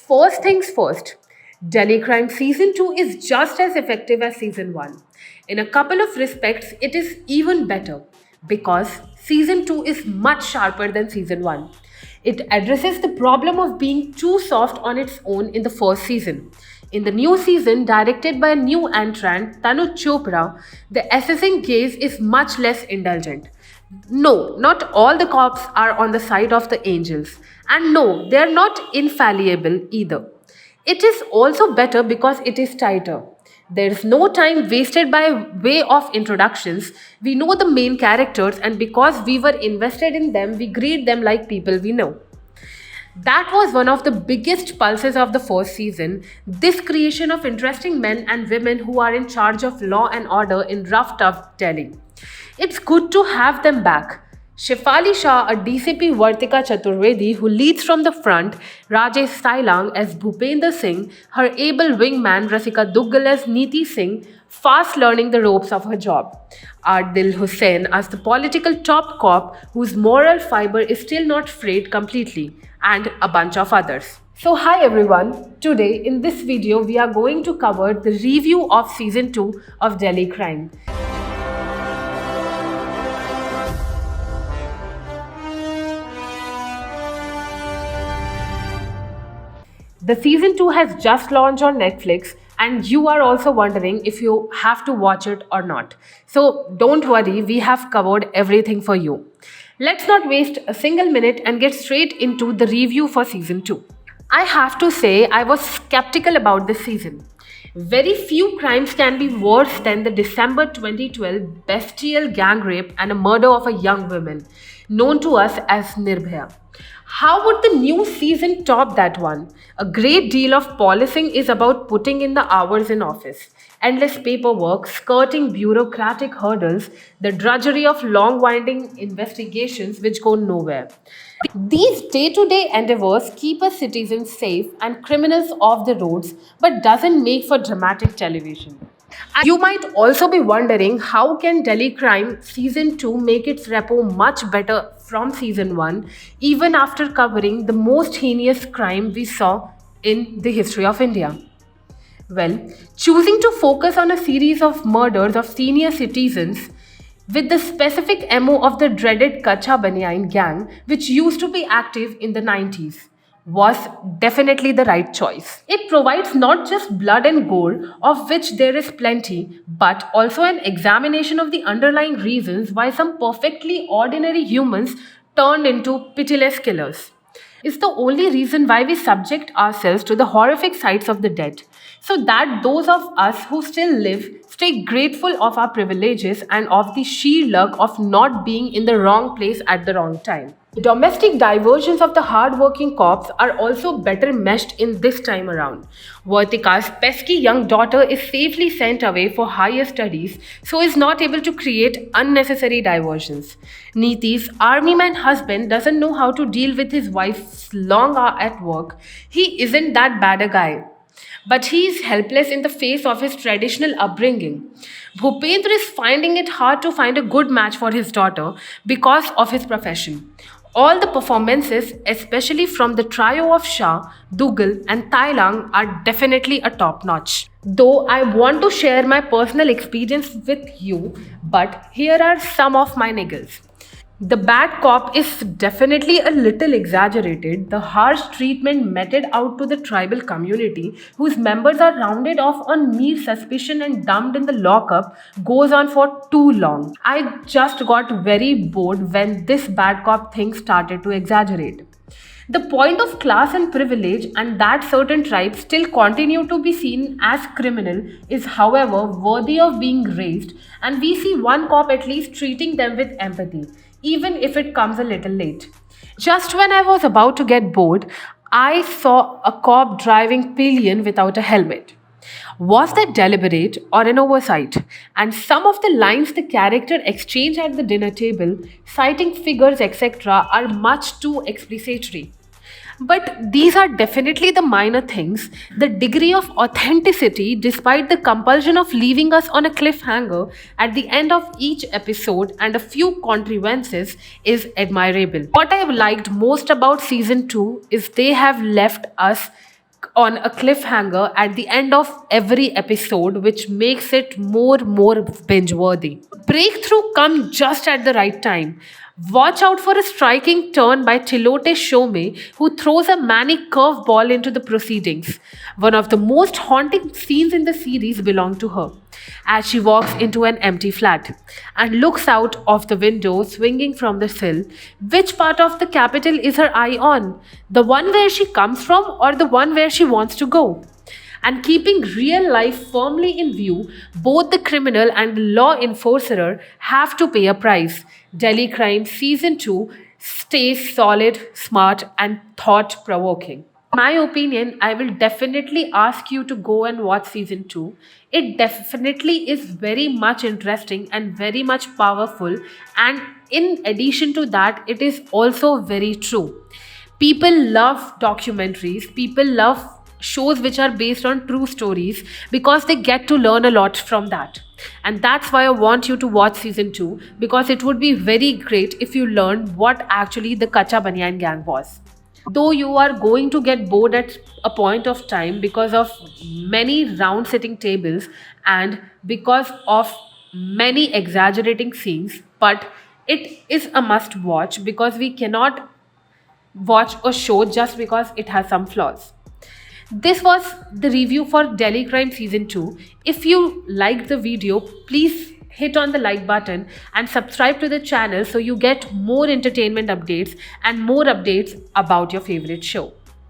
First things first, Delhi Crime Season 2 is just as effective as Season 1. In a couple of respects, it is even better because Season 2 is much sharper than Season 1. It addresses the problem of being too soft on its own in the first season. In the new season, directed by a new entrant, Tanu Chopra, the assassin gaze is much less indulgent. No, not all the cops are on the side of the angels. And no, they are not infallible either. It is also better because it is tighter. There is no time wasted by way of introductions. We know the main characters, and because we were invested in them, we greet them like people we know. That was one of the biggest pulses of the first season, this creation of interesting men and women who are in charge of law and order in rough, tough Delhi. It's good to have them back. Shefali Shah, a DCP Vartika Chaturvedi who leads from the front, Rajesh Sailang as Bhupender Singh, her able wingman Rasika Duggal as Neeti Singh, fast learning the ropes of her job. Adil Hussain as the political top cop whose moral fiber is still not frayed completely, and a bunch of others. So hi everyone, today in this video we are going to cover the review of season 2 of Delhi Crime. The season 2 has just launched on Netflix and you are also wondering if you have to watch it or not. So don't worry, we have covered everything for you. Let's not waste a single minute and get straight into the review for season 2. I have to say I was skeptical about this season. Very few crimes can be worse than the December 2012 bestial gang rape and a murder of a young woman, known to us as Nirbhaya. How would the new season top that one? A great deal of policing is about putting in the hours in office. Endless paperwork, skirting bureaucratic hurdles, the drudgery of long winding investigations which go nowhere. These day-to-day endeavors keep us citizens safe and criminals off the roads, but doesn't make for dramatic television. You might also be wondering how can Delhi Crime Season 2 make its repo much better from Season 1 even after covering the most heinous crime we saw in the history of India? Well, choosing to focus on a series of murders of senior citizens with the specific MO of the dreaded Kacha Banyan gang, which used to be active in the 90s, was definitely the right choice. It provides not just blood and gore, of which there is plenty, but also an examination of the underlying reasons why some perfectly ordinary humans turned into pitiless killers. Is the only reason why we subject ourselves to the horrific sights of the dead, so that those of us who still live stay grateful of our privileges and of the sheer luck of not being in the wrong place at the wrong time. The domestic diversions of the hard-working cops are also better meshed in this time around. Vartika's pesky young daughter is safely sent away for higher studies, so is not able to create unnecessary diversions. Neeti's army-man husband doesn't know how to deal with his wife's long hour at work. He isn't that bad a guy, but he is helpless in the face of his traditional upbringing. Bhupendra is finding it hard to find a good match for his daughter because of his profession. All the performances, especially from the trio of Shah, Duggal and Thailang, are definitely a top notch. Though I want to share my personal experience with you, but here are some of my niggles. The bad cop is definitely a little exaggerated. The harsh treatment meted out to the tribal community, whose members are rounded off on mere suspicion and dumped in the lockup, goes on for too long. I just got very bored when this bad cop thing started to exaggerate. The point of class and privilege and that certain tribes still continue to be seen as criminal is however worthy of being raised, and we see one cop at least treating them with empathy, even if it comes a little late. Just when I was about to get bored, I saw a cop driving pillion without a helmet. Was that deliberate or an oversight? And some of the lines the character exchange at the dinner table, citing figures, etc., are much too explicitory. But these are definitely the minor things. The degree of authenticity, despite the compulsion of leaving us on a cliffhanger at the end of each episode and a few contrivances, is admirable. What I have liked most about season 2 is they have left us on a cliffhanger at the end of every episode, which makes it more binge worthy. Breakthrough come just at the right time. Watch out for a striking turn by Tilote Shome, who throws a manic curveball into the proceedings. One of the most haunting scenes in the series belong to her, as she walks into an empty flat and looks out of the window swinging from the sill. Which part of the capital is her eye on? The one where she comes from or the one where she wants to go? And keeping real life firmly in view, both the criminal and the law enforcer have to pay a price. Delhi Crime Season 2 stays solid, smart, and thought provoking. My opinion, I will definitely ask you to go and watch season 2. It definitely is very much interesting and very much powerful, and in addition to that, it is also very true. People love documentaries, people love shows which are based on true stories because they get to learn a lot from that. And that's why I want you to watch season 2, because it would be very great if you learned what actually the Kacha Banyan gang was. Though you are going to get bored at a point of time because of many round sitting tables and because of many exaggerating scenes, but it is a must watch because we cannot watch a show just because it has some flaws. This was the review for Delhi Crime Season 2. If you liked the video, please hit on the like button and subscribe to the channel so you get more entertainment updates and more updates about your favorite show.